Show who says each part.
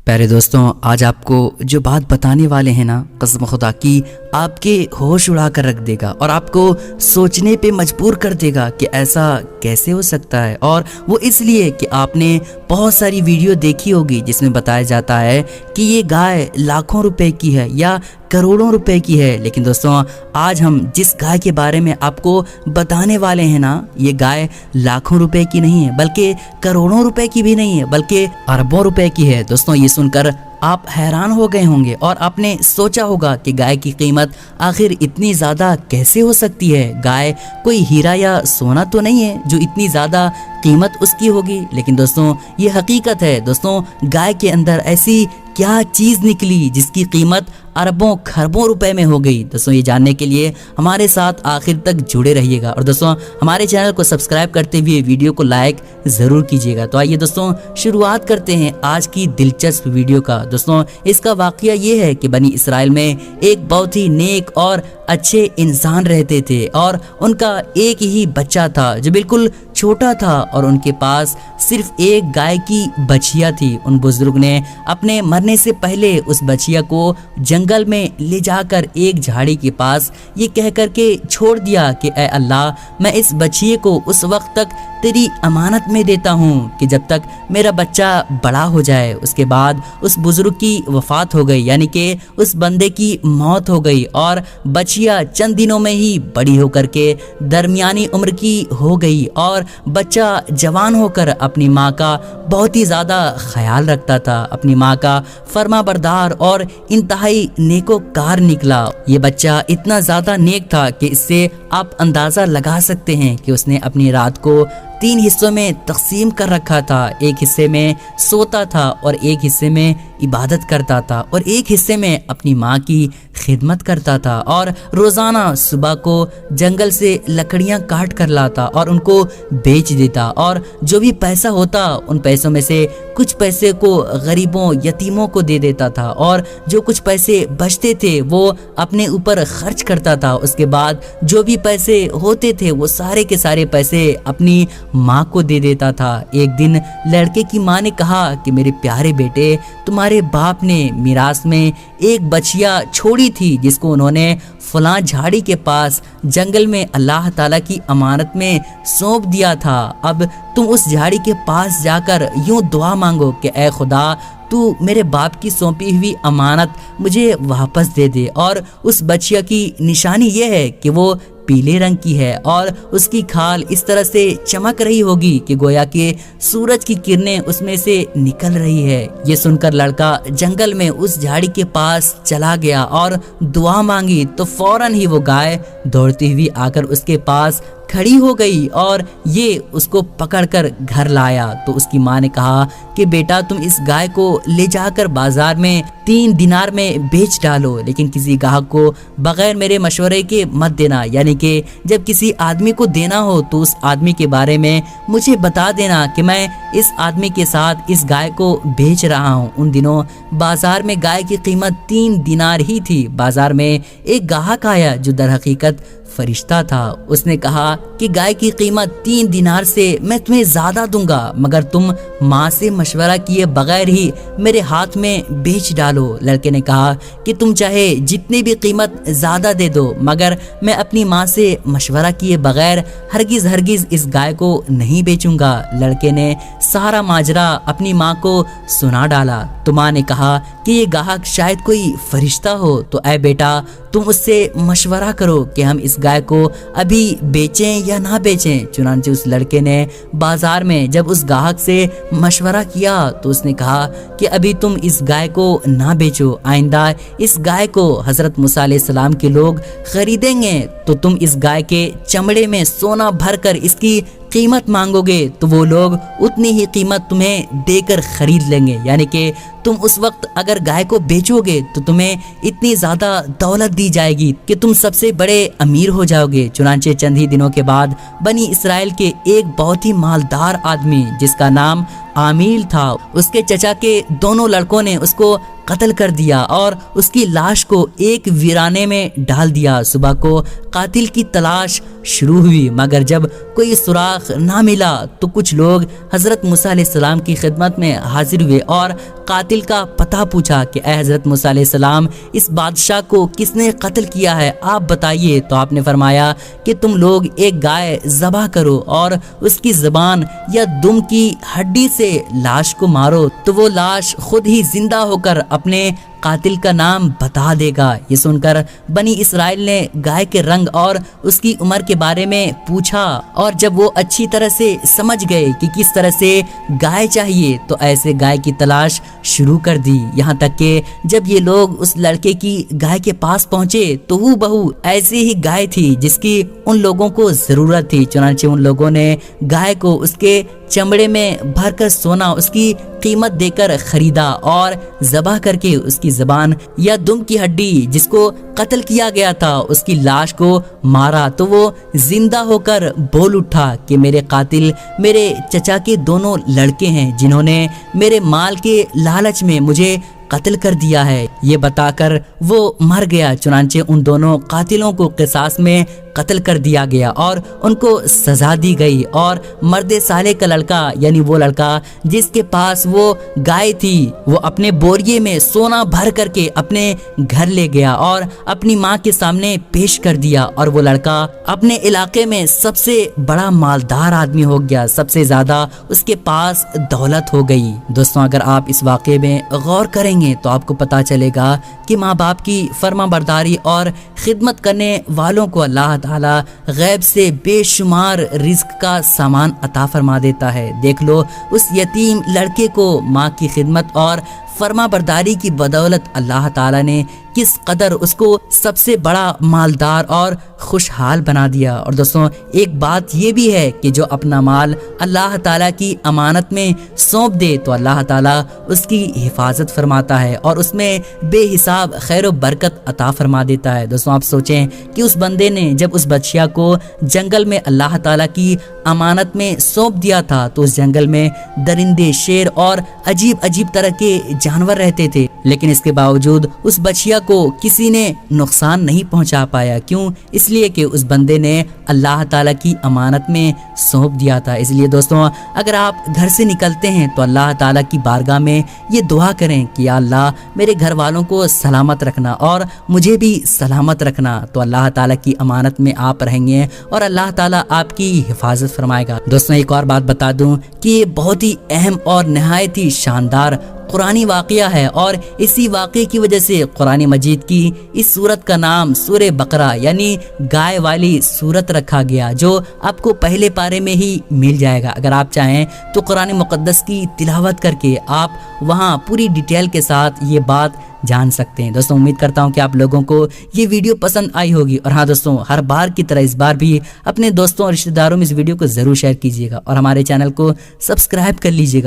Speaker 1: प्यारे दोस्तों, आज आपको जो बात बताने वाले हैं ना, कसम खुदा की आपके होश उड़ा कर रख देगा और आपको सोचने पे मजबूर कर देगा कि ऐसा कैसे हो सकता है। और वो इसलिए कि आपने बहुत सारी वीडियो देखी होगी जिसमें बताया जाता है कि ये गाय लाखों रुपए की है या करोड़ों रुपए की है। लेकिन दोस्तों, आज हम जिस गाय के बारे में आपको बताने वाले हैं ना, ये गाय लाखों रुपए की नहीं है, बल्कि करोड़ों रुपए की भी नहीं है, बल्कि अरबों रुपए की है। दोस्तों, ये सुनकर आप हैरान हो गए होंगे और आपने सोचा होगा कि गाय की कीमत आखिर इतनी ज़्यादा कैसे हो सकती है। गाय कोई हीरा या सोना तो नहीं है जो इतनी ज़्यादा कीमत उसकी होगी। लेकिन दोस्तों, ये हकीकत है। दोस्तों, गाय के अंदर ऐसी क्या चीज़ निकली जिसकी कीमत अरबों खरबों रुपए में हो गई। दोस्तों, ये जानने के लिए हमारे साथ आखिर तक जुड़े रहिएगा और दोस्तों, हमारे चैनल को सब्सक्राइब करते हुए वीडियो को लाइक ज़रूर कीजिएगा। तो आइए दोस्तों, शुरुआत करते हैं आज की दिलचस्प वीडियो का। दोस्तों, इसका वाकया ये है कि बनी इसराइल में एक बहुत ही नेक और अच्छे इंसान रहते थे और उनका एक ही बच्चा था जो बिल्कुल छोटा था और उनके पास सिर्फ एक गाय की बछिया थी। उन बुजुर्ग ने अपने मरने से पहले उस बछिया को जंगल में ले जाकर एक झाड़ी के पास ये कह कर के छोड़ दिया कि ऐ अल्लाह, मैं इस बछिए को उस वक्त तक तेरी अमानत में देता हूँ कि जब तक मेरा बच्चा बड़ा हो जाए। उसके बाद उस बुजुर्ग की वफात हो गई, यानी कि उस बंदे की मौत हो गई और बछिया चंद दिनों में ही बड़ी होकर के दरमियानी उम्र की हो गई और बच्चा जवान होकर अपनी माँ का बहुत ही ज़्यादा ख्याल रखता था। अपनी माँ का फर्माबरदार और इंतहाई नेकोकार निकला। ये बच्चा इतना ज़्यादा नेक था कि इससे आप अंदाज़ा लगा सकते हैं कि उसने अपनी रात को 3 हिस्सों में तकसीम कर रखा था। एक हिस्से में सोता था और एक हिस्से में इबादत करता था और एक हिस्से में अपनी माँ की खिदमत करता था और रोज़ाना सुबह को जंगल से लकड़ियाँ काट कर लाता और उनको बेच देता और जो भी पैसा होता उन पैसों में से कुछ पैसे को गरीबों यतीमों को दे देता था और जो कुछ पैसे बचते थे वो अपने ऊपर खर्च करता था। उसके बाद जो भी पैसे होते थे वो सारे के सारे पैसे अपनी माँ को दे देता था। एक दिन लड़के की माँ ने कहा कि मेरे प्यारे बेटे, तुम्हारे बाप ने मिरास में एक बछिया छोड़ी थी जिसको उन्होंने फलां झाड़ी के पास जंगल में अल्लाह ताला की अमानत में सौंप दिया था। अब तुम उस झाड़ी के पास जाकर यूं दुआ मांगो कि ऐ खुदा, तू मेरे बाप की सौंपी हुई अमानत मुझे वापस दे दे। और उस बछिया की निशानी ये है कि वो पीले रंग की है और उसकी खाल इस तरह से चमक रही होगी कि गोया कि सूरज की किरणें उसमें से निकल रही है। ये सुनकर लड़का जंगल में उस झाड़ी के पास चला गया और दुआ मांगी तो फौरन ही वो गाय दौड़ती हुई आकर उसके पास खड़ी हो गई और ये उसको पकड़कर घर लाया। तो उसकी माँ ने कहा कि बेटा, तुम इस गाय को ले जाकर बाजार में 3 दिनार में बेच डालो, लेकिन किसी गाहक को बगैर मेरे मशवरे के मत देना। यानी कि जब किसी आदमी को देना हो तो उस आदमी के बारे में मुझे बता देना कि मैं इस आदमी के साथ इस गाय को बेच रहा हूँ। उन दिनों बाजार में गाय की कीमत 3 दिनार ही थी। बाजार में एक गाहक आया जो दर हकीकत फरिश्ता था। उसने कहा कि गाय की कीमत 3 दिनार से मैं तुम्हें ज्यादा दूंगा, मगर तुम माँ से मशवरा किए बगैर ही मेरे हाथ में बेच डालो। लड़के ने कहा कि तुम चाहे जितनी भी कीमत ज्यादा दे दो, मगर मैं अपनी माँ से मशवरा किए बगैर हरगिज हरगिज इस गाय को नहीं बेचूंगा। लड़के ने सारा माजरा अपनी माँ को सुना डाला। तो माँ ने कहा कि ये गाहक शायद कोई फरिश्ता हो, तो ऐ बेटा, तुम उससे मशवरा करो कि हम इस गाय को अभी बेचें या ना बेचें। चुनांचे उस लड़के ने बाजार में जब उस गाहक से मशवरा किया तो उसने कहा कि अभी तुम इस गाय को ना बेचो, आइंदा इस गाय को हजरत मूसा अलैहिस्सलाम के लोग खरीदेंगे तो तुम इस गाय के चमड़े में सोना भरकर इसकी कीमत मांगोगे तो वो लोग उतनी ही कीमत तुम्हें देकर खरीद लेंगे। यानी कि तुम उस वक्त अगर गाय को बेचोगे तो तुम्हें इतनी ज़्यादा दौलत दी जाएगी कि तुम सबसे बड़े अमीर हो जाओगे। चुनांचे चंद ही दिनों के बाद बनी इसराइल के एक बहुत ही मालदार आदमी जिसका नाम आमील था, उसके चचा के दोनों लड़कों ने उसको قتل کر دیا اور اس کی لاش کو ایک ویرانے میں ڈال دیا۔ صبح کو قاتل کی تلاش شروع ہوئی، مگر جب کوئی سراغ نہ ملا تو کچھ لوگ حضرت موسیٰ علیہ السلام کی خدمت میں حاضر ہوئے اور قاتل کا پتہ پوچھا کہ اے حضرت موسیٰ علیہ السلام، اس بادشاہ کو کس نے قتل کیا ہے، آپ بتائیے۔ تو آپ نے فرمایا کہ تم لوگ ایک گائے ذبح کرو اور اس کی زبان یا دم کی ہڈی سے لاش کو مارو، تو وہ لاش خود ہی زندہ ہو کر اپنے قاتل کا نام بتا دے گا۔ یہ سن کر بنی اسرائیل نے گائے کے رنگ اور اس کی عمر کے بارے میں پوچھا، اور جب وہ اچھی طرح سے سمجھ گئے کہ کس طرح سے گائے چاہیے تو ایسے گائے کی تلاش شروع کر دی، یہاں تک کہ جب یہ لوگ اس لڑکے کی گائے کے پاس پہنچے تو وہ بہو ایسی ہی گائے تھی جس کی ان لوگوں کو ضرورت تھی۔ چنانچہ ان لوگوں نے گائے کو اس کے چمڑے میں بھر کر سونا اس کی قیمت دے کر خریدا اور ذبح کر کے اس کی زبان یا دم کی ہڈی جس کو قتل کیا گیا تھا اس کی لاش کو مارا، تو وہ زندہ ہو کر بول اٹھا کہ میرے قاتل میرے چچا کے دونوں لڑکے ہیں جنہوں نے میرے مال کے لالچ میں مجھے قتل کر دیا ہے۔ یہ بتا کر وہ مر گیا۔ چنانچہ ان دونوں قاتلوں کو قصاص میں قتل کر دیا گیا اور ان کو سزا دی گئی، اور مرد صالح کا لڑکا یعنی وہ لڑکا جس کے پاس وہ گائے تھی وہ اپنے بوریے میں سونا بھر کر کے اپنے گھر لے گیا اور اپنی ماں کے سامنے پیش کر دیا، اور وہ لڑکا اپنے علاقے میں سب سے بڑا مالدار آدمی ہو گیا، سب سے زیادہ اس کے پاس دولت ہو گئی۔ دوستوں، اگر آپ اس واقعے میں غور کریں گے تو آپ کو پتا چلے گا کہ ماں باپ کی فرما برداری اور خدمت کرنے والوں کو اللہ تعالی غیب سے بے شمار رزق کا سامان عطا فرما دیتا ہے۔ دیکھ لو اس یتیم لڑکے کو ماں کی خدمت اور فرما برداری کی بدولت اللہ تعالی نے کس قدر اس کو سب سے بڑا مالدار اور خوشحال بنا دیا۔ اور دوستوں، ایک بات یہ بھی ہے کہ جو اپنا مال اللہ تعالیٰ کی امانت میں سونپ دے تو اللہ تعالیٰ اس کی حفاظت فرماتا ہے اور اس میں بے حساب خیر و برکت عطا فرما دیتا ہے۔ دوستوں، آپ سوچیں کہ اس بندے نے جب اس بچیا کو جنگل میں اللہ تعالیٰ کی امانت میں سونپ دیا تھا تو اس جنگل میں درندے، شیر اور عجیب عجیب طرح کے جانور رہتے تھے، لیکن اس کے باوجود اس بچیا کو کسی نے نقصان نہیں پہنچا پایا۔ کیوں؟ اس لیے کہ اس بندے نے اللہ تعالیٰ کی امانت میں سونپ دیا تھا۔ اس لیے دوستوں، اگر آپ گھر سے نکلتے ہیں تو اللہ تعالیٰ کی بارگاہ میں یہ دعا کریں کہ یا اللہ میرے گھر والوں کو سلامت رکھنا اور مجھے بھی سلامت رکھنا، تو اللہ تعالیٰ کی امانت میں آپ رہیں گے اور اللہ تعالیٰ آپ کی حفاظت فرمائے گا۔ دوستوں، ایک اور بات بتا دوں کہ یہ بہت ہی اہم اور نہایت ہی شاندار قرآنی واقعہ ہے، اور اسی واقعے کی وجہ سے قرآن مجید کی اس سورت کا نام سورہ بقرہ یعنی گائے والی سورت رکھا گیا، جو آپ کو پہلے پارے میں ہی مل جائے گا۔ اگر آپ چاہیں تو قرآن مقدس کی تلاوت کر کے آپ وہاں پوری ڈیٹیل کے ساتھ یہ بات جان سکتے ہیں۔ دوستوں، امید کرتا ہوں کہ آپ لوگوں کو یہ ویڈیو پسند آئی ہوگی، اور ہاں دوستوں، ہر بار کی طرح اس بار بھی اپنے دوستوں اور رشتہ داروں میں اس ویڈیو کو ضرور شیئر کیجیے گا اور ہمارے چینل کو سبسکرائب کر لیجیے گا۔